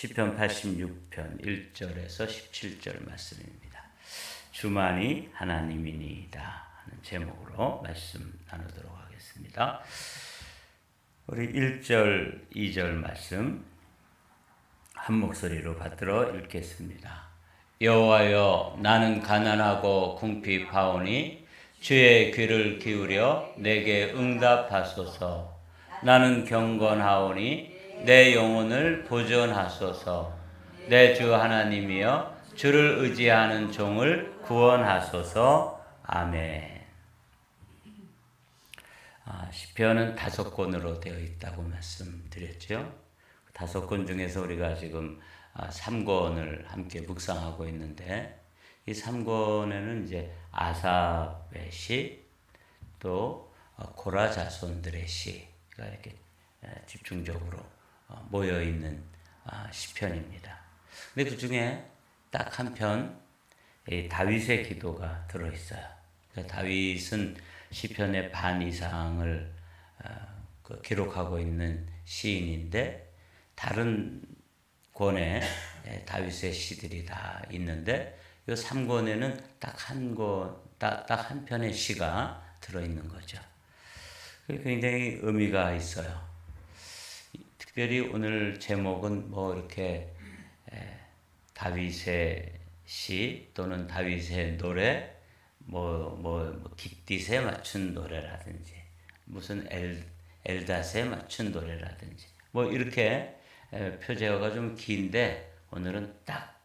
시편 86편 1절에서 17절 말씀입니다. 주만이 하나님이니이다 하는 제목으로 말씀 나누도록 하겠습니다. 우리 1절, 2절 말씀 한 목소리로 받들어 읽겠습니다. 여호와여, 나는 가난하고 궁핍하오니 주의 귀를 기울여 내게 응답하소서. 나는 경건하오니 내 영혼을 보존하소서. 내 주 하나님이여, 주를 의지하는 종을 구원하소서. 아멘. 시편은 5권으로 되어 있다고 말씀드렸죠. 5권 중에서 우리가 지금 3권을 함께 묵상하고 있는데, 이 3권에는 이제 아삽의 시, 또 고라 자손들의 시가 이렇게 집중적으로 모여 있는 시편입니다. 근데 그 중에 딱 한 편, 다윗의 기도가 들어 있어요. 다윗은 시편의 반 이상을 기록하고 있는 시인인데, 다른 권에 다윗의 시들이 다 있는데, 이 3권에는 딱 한 편의 시가 들어있는 거죠. 굉장히 의미가 있어요. 특별히 오늘 제목은 이렇게 다윗의 시 또는 다윗의 노래, 깃딧에 맞춘 노래라든지, 무슨 엘닷에 맞춘 노래라든지, 이렇게 표제어가 좀 긴데, 오늘은 딱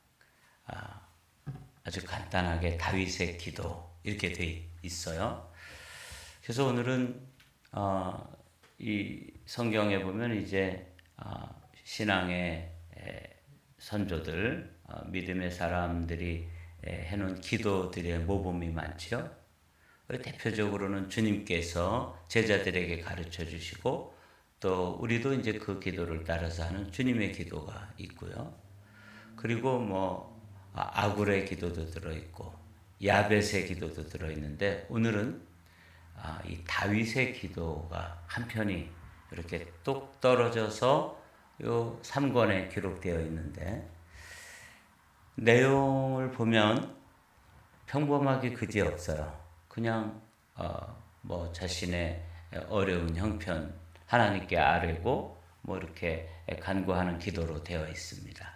아주 간단하게 다윗의 기도 이렇게 돼 있어요. 그래서 오늘은 이 성경에 보면 이제 신앙의 선조들, 믿음의 사람들이 해놓은 기도들의 모범이 많죠. 대표적으로는 주님께서 제자들에게 가르쳐 주시고, 또 우리도 이제 그 기도를 따라서 하는 주님의 기도가 있고요. 그리고 아굴의 기도도 들어있고 야벳의 기도도 들어있는데, 오늘은 이 다윗의 기도가 한 편이 이렇게 뚝 떨어져서 요 3권에 기록되어 있는데, 내용을 보면 평범하기 그지없어요. 그냥 자신의 어려운 형편 하나님께 아뢰고 이렇게 간구하는 기도로 되어 있습니다.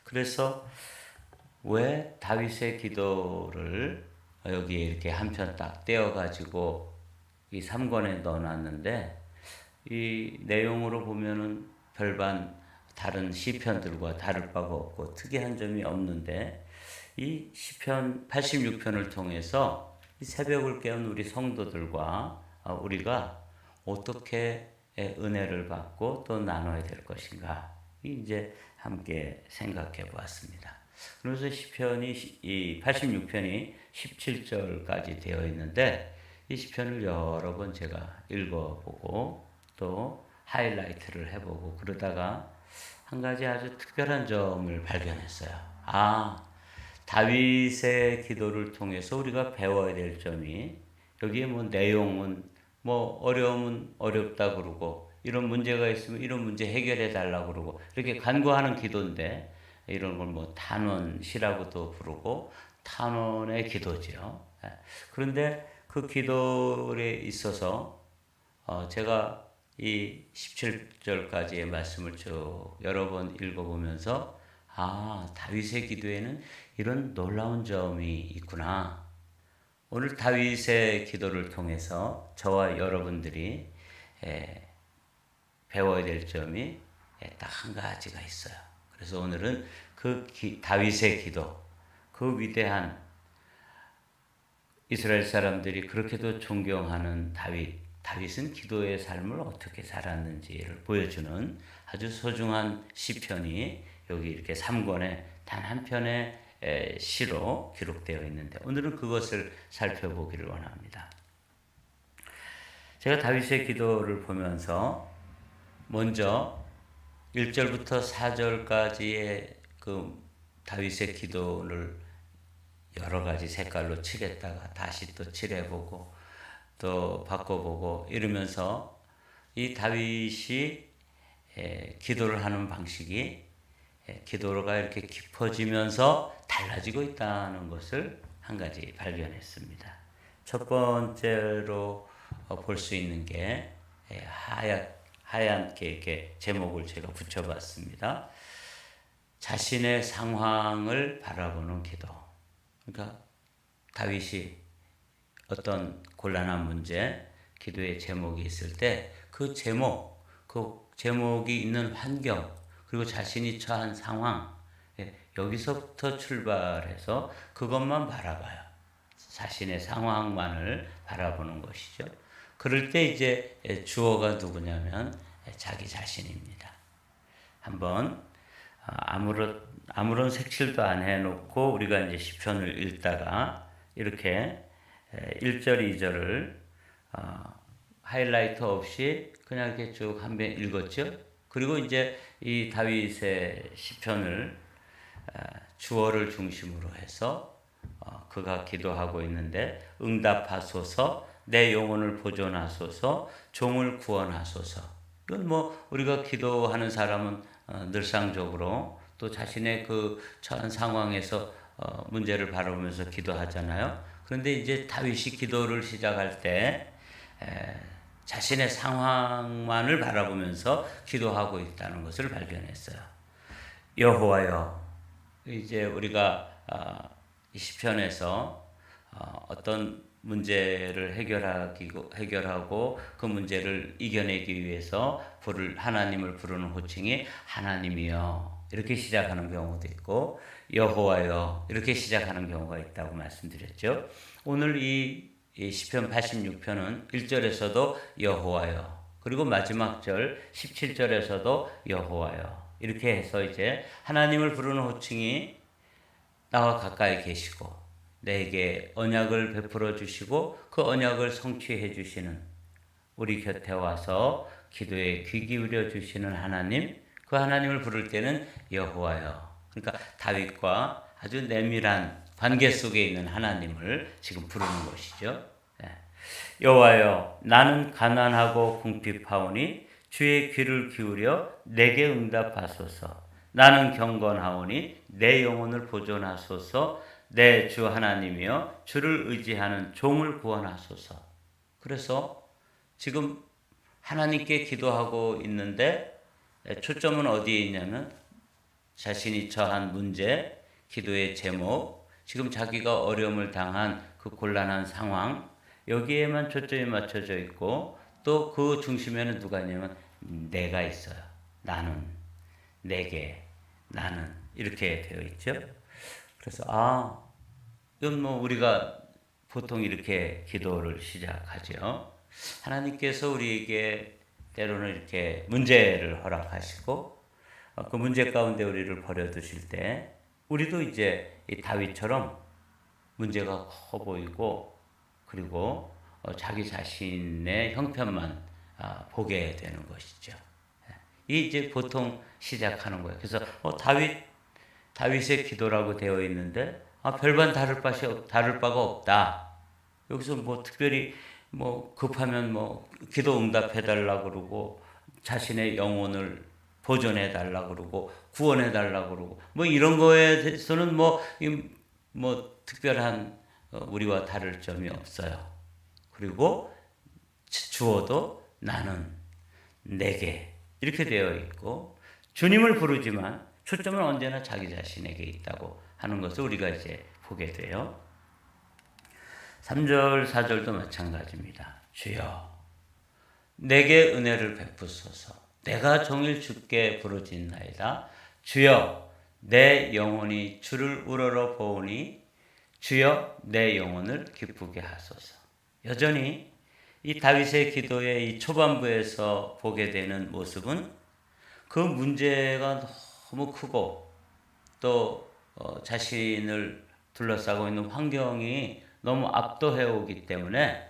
그래서 왜 다윗의 기도를 여기에 이렇게 한 편 딱 떼어가지고 이 3권에 넣어놨는데, 이 내용으로 보면은 별반 다른 시편들과 다를 바가 없고 특이한 점이 없는데, 이 시편 86편을 통해서 이 새벽을 깨운 우리 성도들과 우리가 어떻게 은혜를 받고 또 나눠야 될 것인가, 이제 함께 생각해 보았습니다. 그래서 시편이 이 86편이 17절까지 되어 있는데, 이 시편을 여러 번 제가 읽어보고 또 하이라이트를 해보고 그러다가 한 가지 아주 특별한 점을 발견했어요. 다윗의 기도를 통해서 우리가 배워야 될 점이, 여기에 내용은 어려우면 어렵다 그러고, 이런 문제가 있으면 이런 문제 해결해 달라고 그러고, 이렇게 간구하는 기도인데, 이런 걸 탄원시라고도 부르고 탄원의 기도죠. 그런데 그 기도에 있어서 제가 이 17절까지의 말씀을 쭉 여러 번 읽어보면서 다윗의 기도에는 이런 놀라운 점이 있구나. 오늘 다윗의 기도를 통해서 저와 여러분들이 배워야 될 점이 딱 한 가지가 있어요. 그래서 오늘은 다윗의 기도, 그 위대한 이스라엘 사람들이 그렇게도 존경하는 다윗은 기도의 삶을 어떻게 살았는지를 보여주는 아주 소중한 시편이 여기 이렇게 3권에 단 한 편의 시로 기록되어 있는데, 오늘은 그것을 살펴보기를 원합니다. 제가 다윗의 기도를 보면서 먼저 1절부터 4절까지의 그 다윗의 기도를 여러 가지 색깔로 칠했다가 다시 또 칠해보고 또 바꿔보고 이러면서 이 다윗이 기도를 하는 방식이 기도가 이렇게 깊어지면서 달라지고 있다는 것을 한 가지 발견했습니다. 첫 번째로 볼 수 있는 게 하얗게 이렇게 제목을 제가 붙여봤습니다. 자신의 상황을 바라보는 기도. 그러니까 다윗이 어떤 곤란한 문제, 기도의 제목이 있을 때 그 제목이 있는 환경, 그리고 자신이 처한 상황, 여기서부터 출발해서 그것만 바라봐요. 자신의 상황만을 바라보는 것이죠. 그럴 때 이제 주어가 누구냐면 자기 자신입니다. 한번 아무런 색칠도 안 해놓고 우리가 이제 시편을 읽다가 이렇게 1절, 2절을 하이라이트 없이 그냥 이렇게 쭉 한 번 읽었죠. 그리고 이제 이 다윗의 시편을 주어를 중심으로 해서 그가 기도하고 있는데, 응답하소서, 내 영혼을 보존하소서, 종을 구원하소서. 이건 뭐 우리가 기도하는 사람은 늘상적으로 또 자신의 그 처한 상황에서 문제를 바라보면서 기도하잖아요. 그런데 이제 다윗이 기도를 시작할 때 자신의 상황만을 바라보면서 기도하고 있다는 것을 발견했어요. 여호와여, 이제 우리가 이 시편에서 어떤 문제를 해결하고 그 문제를 이겨내기 위해서 하나님을 부르는 호칭이 하나님이여 이렇게 시작하는 경우도 있고, 여호와여 이렇게 시작하는 경우가 있다고 말씀드렸죠. 오늘 이 시편 86편은 1절에서도 여호와여, 그리고 마지막 절 17절에서도 여호와여, 이렇게 해서 이제 하나님을 부르는 호칭이 나와 가까이 계시고 내게 언약을 베풀어 주시고 그 언약을 성취해 주시는, 우리 곁에 와서 기도에 귀 기울여 주시는 하나님, 그 하나님을 부를 때는 여호와여. 그러니까 다윗과 아주 내밀한 관계 속에 있는 하나님을 지금 부르는 것이죠. 여호와여, 나는 가난하고 궁핍하오니 주의 귀를 기울여 내게 응답하소서. 나는 경건하오니 내 영혼을 보존하소서. 내 주 하나님이여, 주를 의지하는 종을 구원하소서. 그래서 지금 하나님께 기도하고 있는데 초점은 어디에 있냐면 자신이 처한 문제, 기도의 제목, 지금 자기가 어려움을 당한 그 곤란한 상황, 여기에만 초점이 맞춰져 있고, 또 그 중심에는 누가 있냐면 내가 있어요. 나는, 내게, 나는, 이렇게 되어 있죠. 그래서 이건 뭐 우리가 보통 이렇게 기도를 시작하죠. 하나님께서 우리에게 때로는 이렇게 문제를 허락하시고 그 문제 가운데 우리를 버려두실 때, 우리도 이제 이 다윗처럼 문제가 커 보이고 그리고 자기 자신의 형편만 보게 되는 것이죠. 이 이제 보통 시작하는 거예요. 그래서 다윗의 기도라고 되어 있는데 별반 다를 바가 없다. 여기서 뭐 특별히 뭐 급하면 뭐 기도 응답해 달라 그러고 자신의 영혼을 보존해 달라 그러고 구원해 달라 그러고 뭐 이런 거에 대해서는 뭐 특별한 우리와 다를 점이 없어요. 그리고 주어도 나는, 내게 이렇게 되어 있고, 주님을 부르지만 초점은 언제나 자기 자신에게 있다고 하는 것을 우리가 이제 보게 돼요. 3절, 4절도 마찬가지입니다. 주여, 내게 은혜를 베푸소서. 내가 종일 주께 부르짖나이다. 주여, 내 영혼이 주를 우러러 보오니 주여, 내 영혼을 기쁘게 하소서. 여전히 이 다윗의 기도의 이 초반부에서 보게 되는 모습은 그 문제가 너무 크고 또 자신을 둘러싸고 있는 환경이 너무 압도해 오기 때문에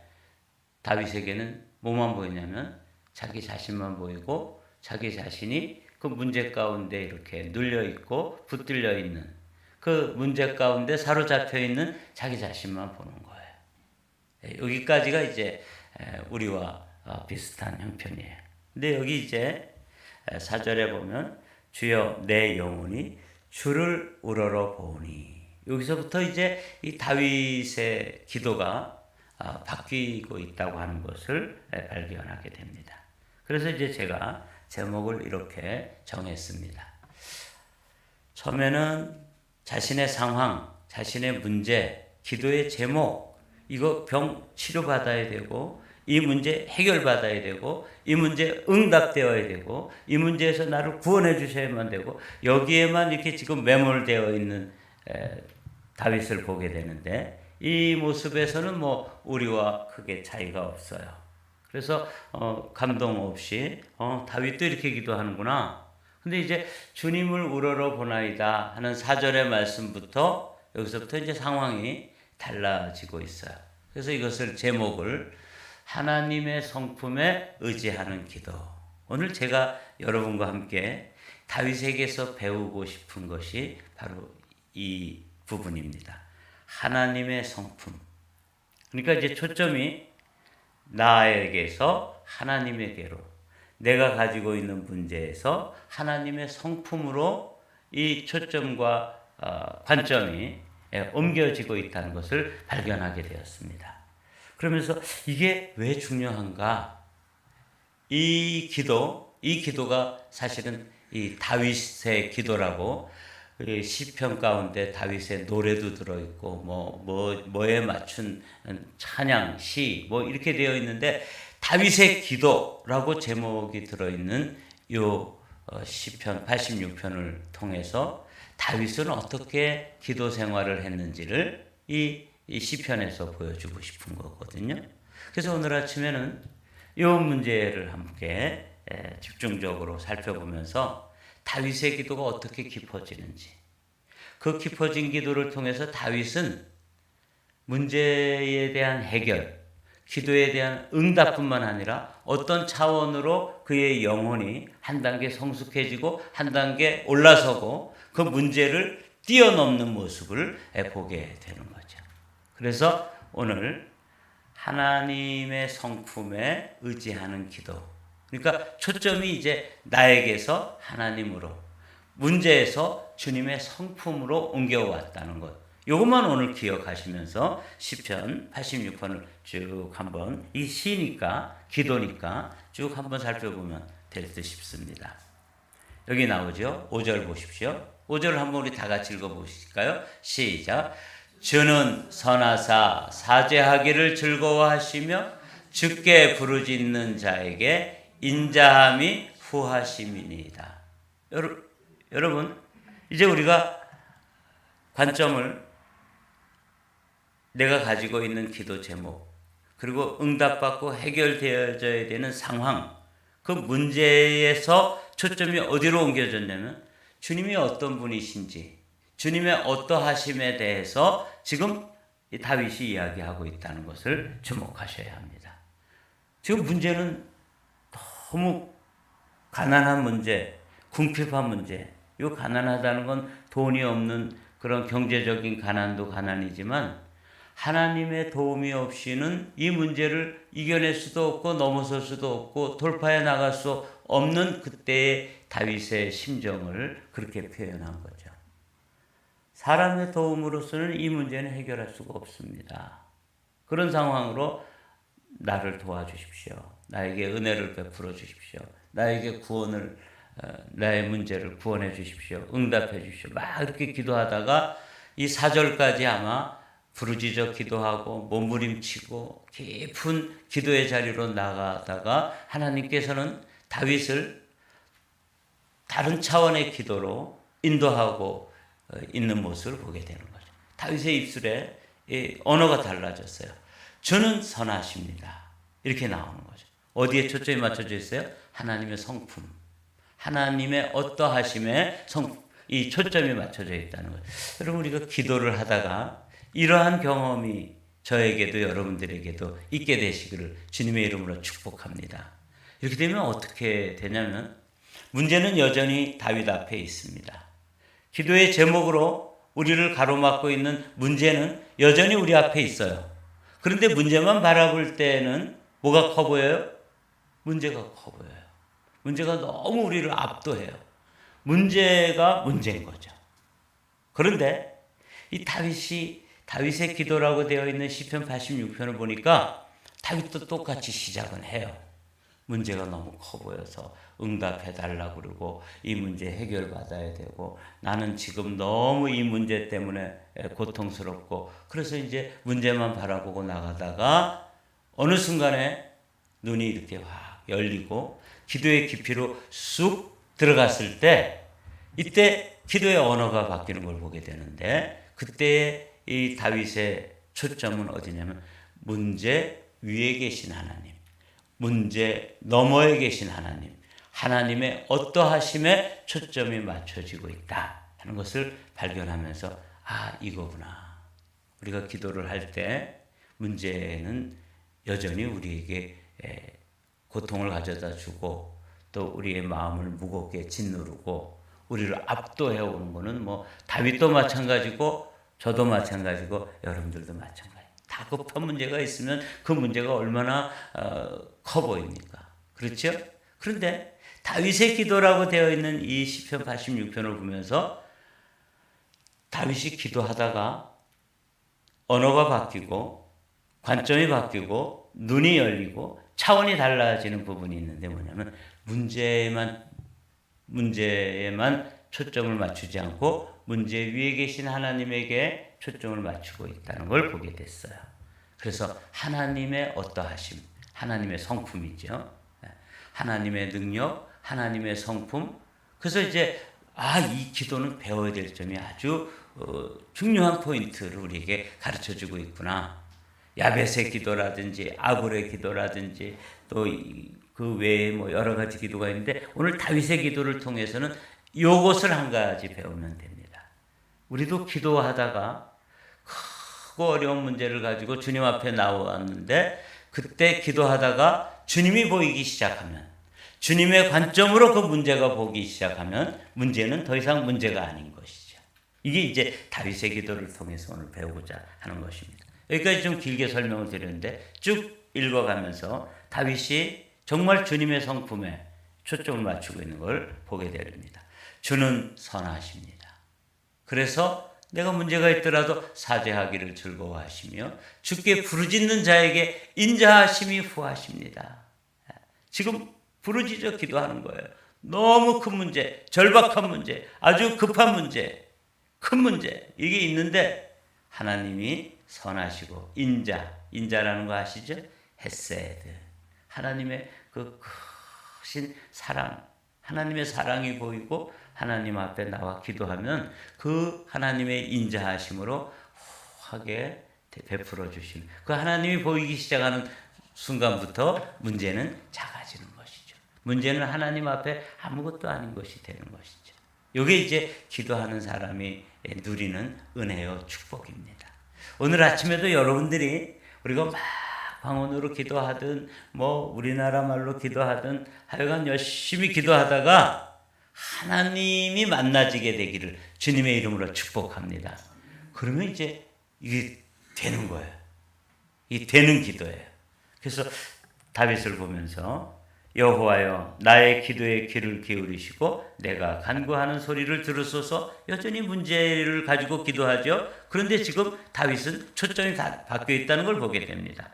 다윗에게는 뭐만 보이냐면 자기 자신만 보이고, 자기 자신이 그 문제 가운데 이렇게 눌려 있고 붙들려 있는, 그 문제 가운데 사로잡혀 있는 자기 자신만 보는 거예요. 여기까지가 이제 우리와 비슷한 형편이에요. 근데 여기 이제 4절에 보면 주여 내 영혼이 주를 우러러 보니. 여기서부터 이제 이 다윗의 기도가 바뀌고 있다고 하는 것을 발견하게 됩니다. 그래서 이제 제가 제목을 이렇게 정했습니다. 처음에는 자신의 상황, 자신의 문제, 기도의 제목, 이거 병 치료받아야 되고, 이 문제 해결받아야 되고, 이 문제 응답되어야 되고, 이 문제에서 나를 구원해 주셔야만 되고, 여기에만 이렇게 지금 매몰되어 있는 다윗을 보게 되는데, 이 모습에서는 뭐 우리와 크게 차이가 없어요. 그래서 감동 없이 다윗도 이렇게 기도하는구나. 근데 이제 주님을 우러러 보나이다 하는 4절의 말씀부터 여기서부터 이제 상황이 달라지고 있어요. 그래서 이것을 제목을 하나님의 성품에 의지하는 기도. 오늘 제가 여러분과 함께 다윗에게서 배우고 싶은 것이 바로 이 부분입니다. 하나님의 성품. 그러니까 이제 초점이 나에게서 하나님에게로, 내가 가지고 있는 문제에서 하나님의 성품으로 이 초점과 관점이 옮겨지고 있다는 것을 발견하게 되었습니다. 그러면서 이게 왜 중요한가? 이 기도가 사실은 이 다윗의 기도라고, 시편 가운데 다윗의 노래도 들어있고 뭐에 맞춘 찬양, 시 이렇게 되어 있는데, 다윗의 기도라고 제목이 들어있는 요 시편 86편을 통해서 다윗은 어떻게 기도 생활을 했는지를 이 시편에서 보여주고 싶은 거거든요. 그래서 오늘 아침에는 이 문제를 함께 집중적으로 살펴보면서 다윗의 기도가 어떻게 깊어지는지, 그 깊어진 기도를 통해서 다윗은 문제에 대한 해결, 기도에 대한 응답뿐만 아니라 어떤 차원으로 그의 영혼이 한 단계 성숙해지고 한 단계 올라서고 그 문제를 뛰어넘는 모습을 보게 되는 거죠. 그래서 오늘 하나님의 성품에 의지하는 기도. 그러니까 초점이 이제 나에게서 하나님으로, 문제에서 주님의 성품으로 옮겨왔다는 것. 이것만 오늘 기억하시면서 시편 86편을 쭉 한번, 이 시니까 기도니까 쭉 한번 살펴보면 될 듯 싶습니다. 여기 나오죠. 5절 보십시오. 5절을 한번 우리 다 같이 읽어보실까요? 시작. 주는 선하사 사죄하기를 즐거워하시며 주께 부르짖는 자에게 인자함이 후하심이니이다. 여러분, 이제 우리가 관점을 내가 가지고 있는 기도 제목, 그리고 응답받고 해결되어져야 되는 상황, 그 문제에서 초점이 어디로 옮겨졌냐면 주님이 어떤 분이신지, 주님의 어떠하심에 대해서 지금 다윗이 이야기하고 있다는 것을 주목하셔야 합니다. 지금 문제는 너무 가난한 문제, 궁핍한 문제. 이 가난하다는 건 돈이 없는 그런 경제적인 가난도 가난이지만, 하나님의 도움이 없이는 이 문제를 이겨낼 수도 없고 넘어설 수도 없고 돌파해 나갈 수 없는 그때의 다윗의 심정을 그렇게 표현한 거죠. 사람의 도움으로서는 이 문제는 해결할 수가 없습니다. 그런 상황으로 나를 도와주십시오. 나에게 은혜를 베풀어 주십시오. 나에게 나의 문제를 구원해 주십시오. 응답해 주십시오. 막 이렇게 기도하다가 이 4절까지 아마 부르짖어 기도하고 몸부림치고 깊은 기도의 자리로 나가다가 하나님께서는 다윗을 다른 차원의 기도로 인도하고 있는 모습을 보게 되는 거죠. 다윗의 입술에 언어가 달라졌어요. 주는 선하십니다. 이렇게 나오는 거죠. 어디에 초점이 맞춰져 있어요? 하나님의 성품, 하나님의 어떠하심에 이 초점이 맞춰져 있다는 거죠. 여러분, 우리가 기도를 하다가 이러한 경험이 저에게도 여러분들에게도 있게 되시기를 주님의 이름으로 축복합니다. 이렇게 되면 어떻게 되냐면, 문제는 여전히 다윗 앞에 있습니다. 기도의 제목으로 우리를 가로막고 있는 문제는 여전히 우리 앞에 있어요. 그런데 문제만 바라볼 때는 뭐가 커 보여요? 문제가 커 보여요. 문제가 너무 우리를 압도해요. 문제가 문제인 거죠. 그런데 이 다윗의 기도라고 되어 있는 시편 86편을 보니까 다윗도 똑같이 시작은 해요. 문제가 너무 커 보여서 응답해 달라고 그러고 이 문제 해결받아야 되고 나는 지금 너무 이 문제 때문에 고통스럽고 그래서 이제 문제만 바라보고 나가다가 어느 순간에 눈이 이렇게 확 열리고 기도의 깊이로 쑥 들어갔을 때 이때 기도의 언어가 바뀌는 걸 보게 되는데 그때 이 다윗의 초점은 어디냐면 문제 위에 계신 하나님, 문제 너머에 계신 하나님, 하나님의 어떠하심에 초점이 맞춰지고 있다 하는 것을 발견하면서 이거구나. 우리가 기도를 할 때 문제는 여전히 우리에게 고통을 가져다 주고 또 우리의 마음을 무겁게 짓누르고 우리를 압도해 오는 거는 다윗도 마찬가지고 저도 마찬가지고 여러분들도 마찬가지. 다급한 문제가 있으면 그 문제가 얼마나 커 보입니까? 그렇죠? 그런데 다윗의 기도라고 되어 있는 이 시편 86편을 보면서 다윗이 기도하다가 언어가 바뀌고 관점이 바뀌고 눈이 열리고 차원이 달라지는 부분이 있는데 뭐냐면 문제에만 초점을 맞추지 않고 문제 위에 계신 하나님에게 초점을 맞추고 있다는 걸 보게 됐어요. 그래서 하나님의 어떠하심, 하나님의 성품이죠. 하나님의 능력, 하나님의 성품. 그래서 이제 이 기도는 배워야 될 점이 아주 중요한 포인트를 우리에게 가르쳐주고 있구나. 야벳의 기도라든지 아굴의 기도라든지 또 그 외에 여러 가지 기도가 있는데 오늘 다윗의 기도를 통해서는 요것을 한 가지 배우면 됩니다. 우리도 기도하다가 크고 어려운 문제를 가지고 주님 앞에 나왔는데 그때 기도하다가 주님이 보이기 시작하면 주님의 관점으로 그 문제가 보기 시작하면 문제는 더 이상 문제가 아닌 것이죠. 이게 이제 다윗의 기도를 통해서 오늘 배우고자 하는 것입니다. 여기까지 좀 길게 설명을 드렸는데 쭉 읽어가면서 다윗이 정말 주님의 성품에 초점을 맞추고 있는 걸 보게 됩니다. 주는 선하십니다. 그래서 내가 문제가 있더라도 사죄하기를 즐거워하시며 주께 부르짖는 자에게 인자하심이 후하십니다. 지금 부르짖어 기도하는 거예요. 너무 큰 문제, 절박한 문제, 아주 급한 문제, 큰 문제 이게 있는데 하나님이 선하시고 인자라는 거 아시죠? 헤세드. 하나님의 그 크신 사랑, 하나님의 사랑이 보이고 하나님 앞에 나와 기도하면 그 하나님의 인자하심으로 후하게 베풀어 주시는 그 하나님이 보이기 시작하는 순간부터 문제는 작아지는 것이죠. 문제는 하나님 앞에 아무것도 아닌 것이 되는 것이죠. 이게 이제 기도하는 사람이 누리는 은혜요 축복입니다. 오늘 아침에도 여러분들이 우리가 막 방언으로 기도하든 우리나라 말로 기도하든 하여간 열심히 기도하다가 하나님이 만나지게 되기를 주님의 이름으로 축복합니다. 그러면 이제 이게 되는 거예요. 이게 되는 기도예요. 그래서 다윗을 보면서 여호와여 나의 기도에 귀를 기울이시고 내가 간구하는 소리를 들으소서. 여전히 문제를 가지고 기도하죠. 그런데 지금 다윗은 초점이 바뀌어 있다는 걸 보게 됩니다.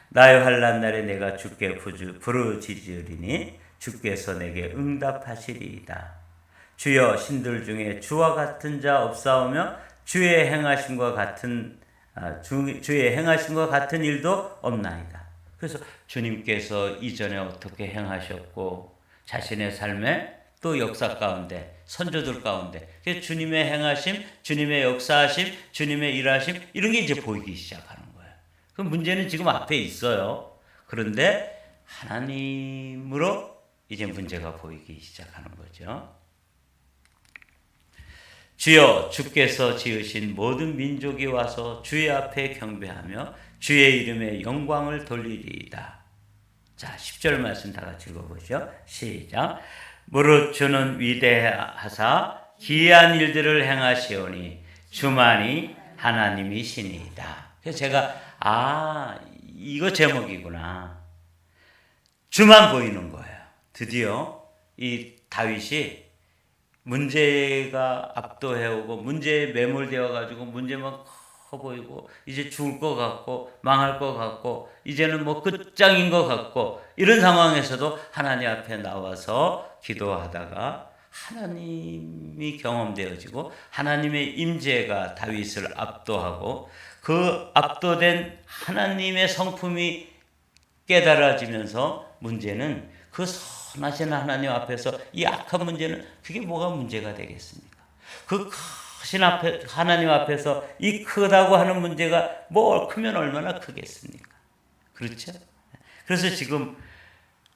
나의 환난 날에 내가 주께 부르짖으리니 주께서 내게 응답하시리이다. 주여 신들 중에 주와 같은 자 없사오며 주의 행하심과 같은 일도 없나이다. 그래서 주님께서 이전에 어떻게 행하셨고 자신의 삶에 또 역사 가운데 선조들 가운데 주님의 행하심, 주님의 역사하심, 주님의 일하심 이런 게 이제 보이기 시작하는 거예요. 그 문제는 지금 앞에 있어요. 그런데 하나님으로 이제 문제가 보이기 시작하는 거죠. 주여 주께서 지으신 모든 민족이 와서 주의 앞에 경배하며 주의 이름에 영광을 돌리리이다. 자, 10절 말씀 다 같이 읽어보시죠. 시작. 무릇 주는 위대하사 기이한 일들을 행하시오니 주만이 하나님이시니이다. 그래서 제가 이거 제목이구나. 주만 보이는 거예요. 드디어 이 다윗이 문제가 압도해오고 문제에 매몰되어 가지고 문제만 커 보이고 이제 죽을 것 같고 망할 것 같고 이제는 뭐 끝장인 것 같고 이런 상황에서도 하나님 앞에 나와서 기도하다가 하나님이 경험되어지고 하나님의 임재가 다윗을 압도하고 그 압도된 하나님의 성품이 깨달아지면서 문제는 그 선하신 하나님 앞에서 이 악한 문제는 그게 뭐가 문제가 되겠습니까? 그 크신 하나님 앞에서 이 크다고 하는 문제가 뭐 크면 얼마나 크겠습니까? 그렇죠? 그래서 지금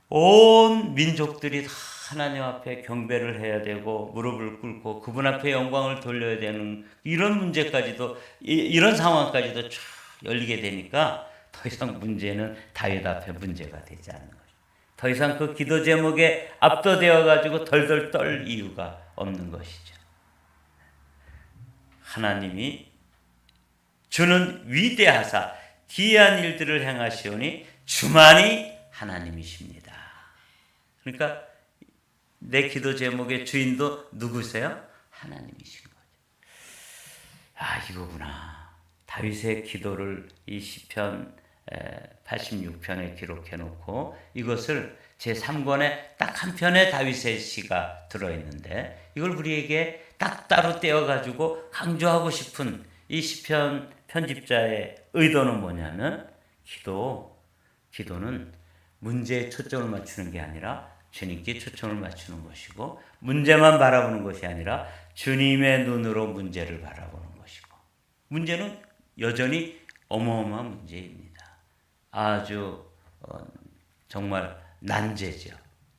온 민족들이 다 하나님 앞에 경배를 해야 되고 무릎을 꿇고 그분 앞에 영광을 돌려야 되는 이런 문제까지도 이런 상황까지도 쫙 열리게 되니까 더 이상 문제는 다윗 앞에 문제가 되지 않는 거죠. 더 이상 그 기도 제목에 압도되어 가지고 덜덜 떨 이유가 없는 것이죠. 하나님이 주는 위대하사 기이한 일들을 행하시오니 주만이 하나님이십니다. 그러니까 내 기도 제목의 주인도 누구세요? 하나님이신 거죠. 아, 이거구나. 다윗의 기도를 이 시편 86편에 기록해 놓고 이것을 제3권에 딱 한 편에 다윗의 시가 들어있는데 이걸 우리에게 딱 따로 떼어가지고 강조하고 싶은 이 시편 편집자의 의도는 뭐냐면 기도는 문제에 초점을 맞추는 게 아니라 주님께 초점을 맞추는 것이고 문제만 바라보는 것이 아니라 주님의 눈으로 문제를 바라보는 것이고 문제는 여전히 어마어마한 문제입니다. 아주 정말 난제죠.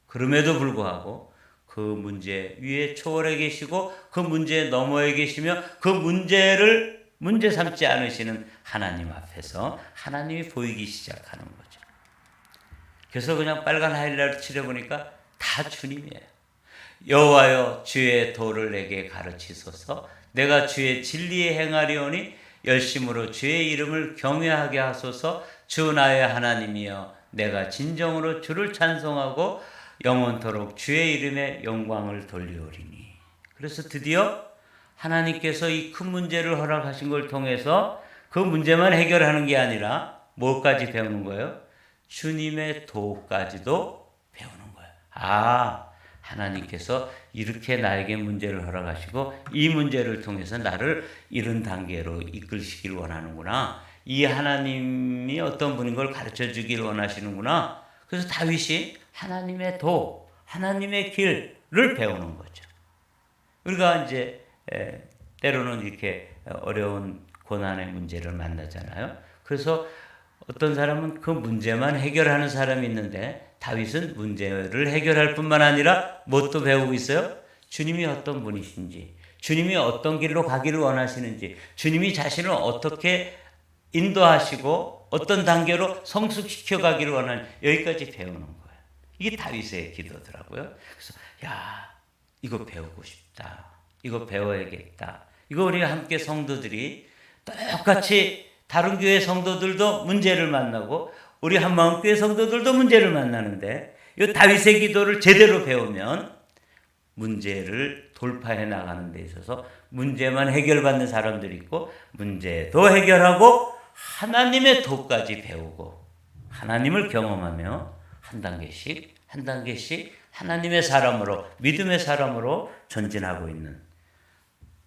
그럼에도 불구하고 그 문제 위에 초월해 계시고 그 문제 너머에 계시며 그 문제를 문제 삼지 않으시는 하나님 앞에서 하나님이 보이기 시작하는 거죠. 그래서 그냥 빨간 하이라이트 칠해보니까 다 주님이에요. 여호와여 주의 도를 내게 가르치소서 내가 주의 진리에 행하리오니 열심으로 주의 이름을 경외하게 하소서 주 나의 하나님이여 내가 진정으로 주를 찬송하고 영원토록 주의 이름에 영광을 돌리오리니. 그래서 드디어 하나님께서 이 큰 문제를 허락하신 걸 통해서 그 문제만 해결하는 게 아니라 뭐까지 배우는 거예요? 주님의 도까지도 배우는 거예요. 아, 하나님께서 이렇게 나에게 문제를 허락하시고 이 문제를 통해서 나를 이런 단계로 이끌시길 원하는구나. 이 하나님이 어떤 분인 걸 가르쳐 주길 원하시는구나. 그래서 다윗이 하나님의 도, 하나님의 길을 배우는 거죠. 우리가 이제 때로는 이렇게 어려운 고난의 문제를 만나잖아요. 그래서 어떤 사람은 그 문제만 해결하는 사람이 있는데 다윗은 문제를 해결할 뿐만 아니라 뭣도 배우고 있어요? 주님이 어떤 분이신지, 주님이 어떤 길로 가기를 원하시는지, 주님이 자신을 어떻게 인도하시고 어떤 단계로 성숙시켜 가기를 원하는 여기까지 배우는 거예요. 이게 다윗의 기도더라고요. 그래서 야, 이거 배우고 싶다. 이거 배워야겠다. 이거 우리가 함께 성도들이 똑같이 다른 교회 성도들도 문제를 만나고 우리 한마음교회 성도들도 문제를 만나는데 이 다윗의 기도를 제대로 배우면 문제를 돌파해 나가는 데 있어서 문제만 해결받는 사람들이 있고 문제도 해결하고 하나님의 도까지 배우고 하나님을 경험하며 한 단계씩 한 단계씩 하나님의 사람으로 믿음의 사람으로 전진하고 있는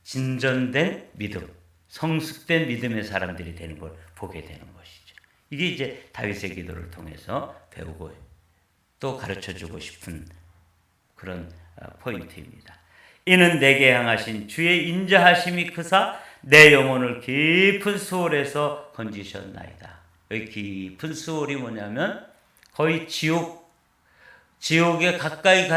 진전된 믿음, 성숙된 믿음의 사람들이 되는 걸 보게 되는 것이죠. 이게 이제 다윗의 기도를 통해서 배우고 또 가르쳐주고 싶은 그런 포인트입니다. 이는 내게 향하신 주의 인자하심이 크사 내 영혼을 깊은 수월에서 건지셨나이다. 여기 깊은 수월이 뭐냐면 거의 지옥에 가까이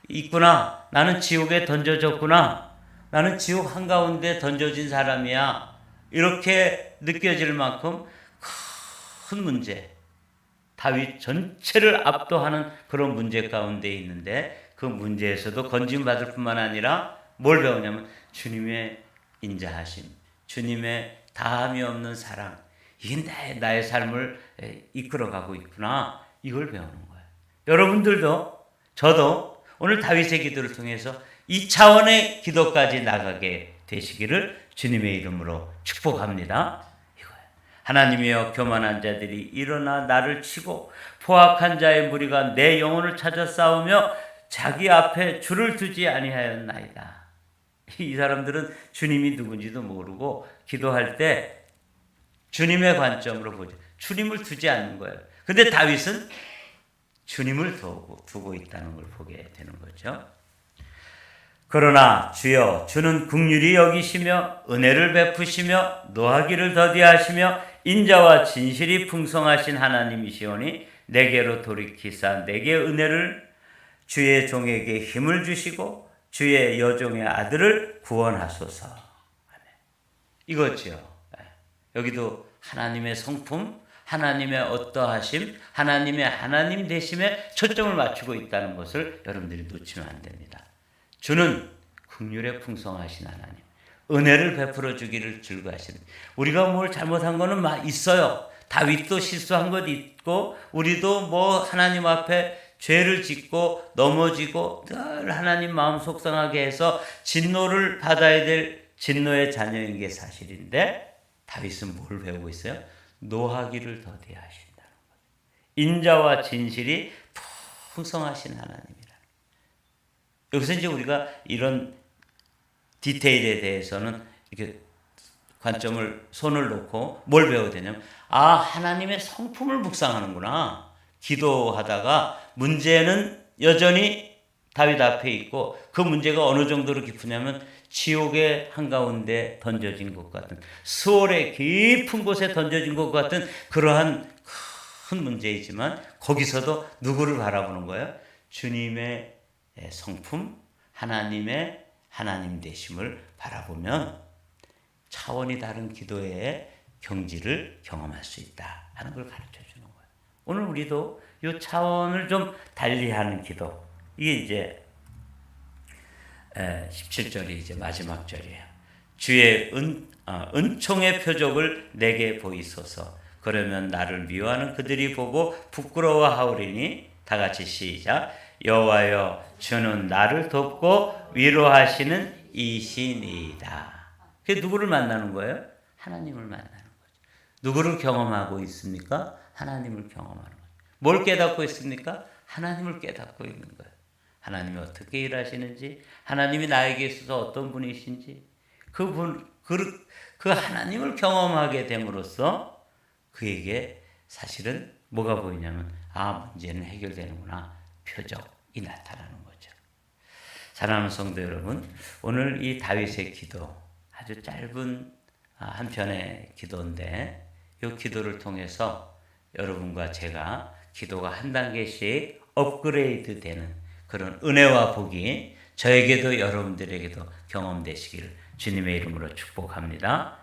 있구나. 나는 지옥에 던져졌구나. 나는 지옥 한가운데 던져진 사람이야. 이렇게 느껴질 만큼 큰 문제, 다윗 전체를 압도하는 그런 문제 가운데 있는데 그 문제에서도 건진받을 뿐만 아니라 뭘 배우냐면 주님의 인자하심, 주님의 다함이 없는 사랑, 이게 나의 삶을 이끌어가고 있구나. 이걸 배우는 거예요. 여러분들도 저도 오늘 다윗의 기도를 통해서 이 차원의 기도까지 나가게 되시기를 주님의 이름으로 축복합니다. 이거예요. 하나님이여, 교만한 자들이 일어나 나를 치고 포악한 자의 무리가 내 영혼을 찾아 싸우며 자기 앞에 줄을 두지 아니하였나이다. 이 사람들은 주님이 누군지도 모르고 기도할 때 주님의 관점으로 보죠. 주님을 두지 않는 거예요. 근데 다윗은 주님을 두고 있다는 걸 보게 되는 거죠. 그러나 주여, 주는 긍휼히 여기시며 은혜를 베푸시며 노하기를 더디하시며 인자와 진실이 풍성하신 하나님이시오니 내게로 돌이키사 내게 은혜를, 주의 종에게 힘을 주시고 주의 여종의 아들을 구원하소서. 이거지요. 여기도 하나님의 성품, 하나님의 어떠하심, 하나님의 하나님 되심에 초점을 맞추고 있다는 것을 여러분들이 놓치면 안 됩니다. 주는 긍휼에 풍성하신 하나님, 은혜를 베풀어 주기를 즐거워하시는, 우리가 뭘 잘못한 거는 막 있어요. 다윗도 실수한 것 있고 우리도 뭐 하나님 앞에 죄를 짓고 넘어지고 늘 하나님 마음 속상하게 해서 진노를 받아야 될 진노의 자녀인 게 사실인데, 다윗은 뭘 배우고 있어요? 노하기를 더디하신다는 거예요. 인자와 진실이 풍성하신 하나님이라. 여기서 이제 우리가 이런 디테일에 대해서는 이렇게 관점을, 손을 놓고 뭘 배워야 되냐면, 하나님의 성품을 묵상하는구나. 기도하다가 문제는 여전히 다윗 앞에 있고, 그 문제가 어느 정도로 깊으냐면 지옥의 한가운데 던져진 것 같은, 수월의 깊은 곳에 던져진 것 같은 그러한 큰 문제이지만, 거기서도 누구를 바라보는 거예요? 주님의 성품, 하나님의 하나님 되심을 바라보면 차원이 다른 기도의 경지를 경험할 수 있다 하는 걸 가르쳐 주는 거예요. 오늘 우리도 이 차원을 좀 달리하는 기도, 이게 이제 17절이 이제 마지막 절이에요. 주의 은총의 표적을 내게 보이소서. 그러면 나를 미워하는 그들이 보고 부끄러워하오리니. 다 같이 시작. 여호와여, 주는 나를 돕고 위로하시는 이시니이다. 그게 누구를 만나는 거예요? 하나님을 만나는 거죠. 누구를 경험하고 있습니까? 하나님을 경험하는 거죠. 뭘 깨닫고 있습니까? 하나님을 깨닫고 있는 거예요. 하나님이 어떻게 일하시는지, 하나님이 나에게 있어서 어떤 분이신지, 그 하나님을 경험하게 됨으로써 그에게 사실은 뭐가 보이냐면, 문제는 해결되는구나, 표적이 나타나는 거죠. 사랑하는 성도 여러분, 오늘 이 다윗의 기도, 아주 짧은 한 편의 기도인데, 이 기도를 통해서 여러분과 제가 기도가 한 단계씩 업그레이드 되는 그런 은혜와 복이 저에게도 여러분들에게도 경험되시기를 주님의 이름으로 축복합니다.